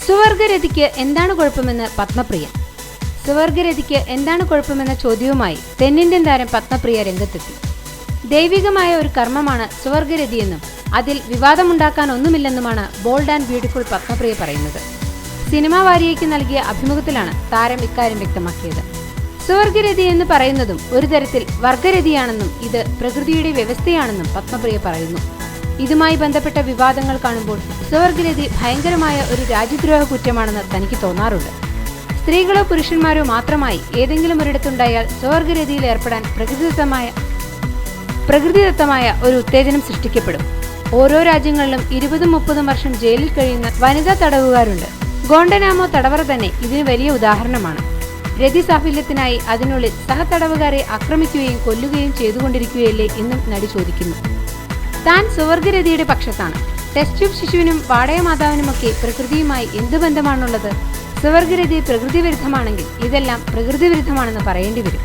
സുവർഗരതിക്ക് എന്താണ് കുഴപ്പമെന്ന് പത്മപ്രിയ. സുവർഗരതിക്ക് എന്താണ് കുഴപ്പമെന്ന ചോദ്യവുമായി തെന്നിന്ത്യൻ താരം പത്മപ്രിയ രംഗത്തെത്തി. ദൈവികമായ ഒരു കർമ്മമാണ് സുവർഗരതിയെന്നും അതിൽ വിവാദമുണ്ടാക്കാൻ ഒന്നുമില്ലെന്നുമാണ് ബോൾഡ് ആൻഡ് ബ്യൂട്ടിഫുൾ പത്മപ്രിയ പറയുന്നത്. സിനിമാ വാരികയ്ക്ക് നൽകിയ അഭിമുഖത്തിലാണ് താരം ഇക്കാര്യം വ്യക്തമാക്കിയത്. സുവർഗരതി എന്ന് പറയുന്നതും ഒരു തരത്തിൽ വർഗരതിയാണെന്നും ഇത് പ്രകൃതിയുടെ വ്യവസ്ഥയാണെന്നും പത്മപ്രിയ പറയുന്നു. ഇതുമായി ബന്ധപ്പെട്ട വിവാദങ്ങൾ കാണുമ്പോൾ സുവർഗരതി ഭയങ്കരമായ ഒരു രാജ്യദ്രോഹ കുറ്റമാണെന്ന് തനിക്ക് തോന്നാറുണ്ട്. സ്ത്രീകളോ പുരുഷന്മാരോ മാത്രമായി ഏതെങ്കിലും ഒരിടത്തുണ്ടായാൽ സുവർഗരതിയിൽ ഏർപ്പെടാൻ പ്രകൃതിദത്തമായ ഒരു ഉത്തേജനം സൃഷ്ടിക്കപ്പെടും. ഓരോ രാജ്യങ്ങളിലും 20-30 വർഷം ജയിലിൽ കഴിയുന്ന വനിതാ തടവുകാരുണ്ട്. ഗോണ്ടനാമോ തടവറ തന്നെ ഇതിന് വലിയ ഉദാഹരണമാണ്. രതി സാഫല്യത്തിനായി അതിനുള്ളിൽ സഹതടവുകാരെ ആക്രമിക്കുകയും കൊല്ലുകയും ചെയ്തുകൊണ്ടിരിക്കുകയല്ലേ എന്നും നടി ചോദിക്കുന്നു. താൻ സുവർഗരതിയുടെ പക്ഷത്താണ്. ടെസ്റ്റ് ട്യൂബ് ശിശുവിനും വാടകമാതാവിനുമൊക്കെ പ്രകൃതിയുമായി എന്തു ബന്ധമാണുള്ളത്? സുവർഗരതി പ്രകൃതി വിരുദ്ധമാണെങ്കിൽ ഇതെല്ലാം പ്രകൃതി വിരുദ്ധമാണെന്ന് പറയേണ്ടി വരും.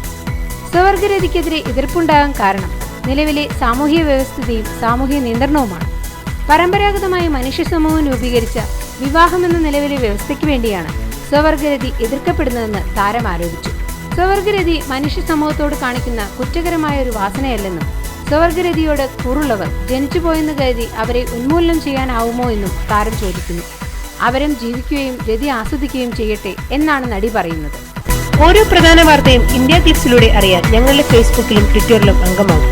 സുവർഗരതിക്കെതിരെ എതിർപ്പുണ്ടാകാൻ കാരണം നിലവിലെ സാമൂഹ്യ വ്യവസ്ഥിതിയും സാമൂഹ്യ നിയന്ത്രണവുമാണ്. പരമ്പരാഗതമായി മനുഷ്യ സമൂഹം രൂപീകരിച്ച വിവാഹമെന്ന നിലവിലെ വ്യവസ്ഥയ്ക്ക് വേണ്ടിയാണ് സുവർഗരതി എതിർക്കപ്പെടുന്നതെന്ന് താരം ആരോപിച്ചു. സുവർഗരതി മനുഷ്യ സമൂഹത്തോട് കാണിക്കുന്ന കുറ്റകരമായ ഒരു വാസനയല്ലെന്നും സുവർഗരതിയോട് കൂറുള്ളവർ ജനിച്ചുപോയെന്ന് കരുതി അവരെ ഉന്മൂലനം ചെയ്യാനാവുമോ എന്നും താരം ചോദിക്കുന്നു. അവരും ജീവിക്കുകയും രതി ആസ്വദിക്കുകയും ചെയ്യട്ടെ എന്നാണ് നടി പറയുന്നത്. ഓരോ പ്രധാന വാർത്തയും ഇന്ത്യ ക്ലിപ്സിലൂടെ അറിയാൻ ഞങ്ങളുടെ ഫേസ്ബുക്കിലും ട്വിറ്ററിലും അംഗമാകും.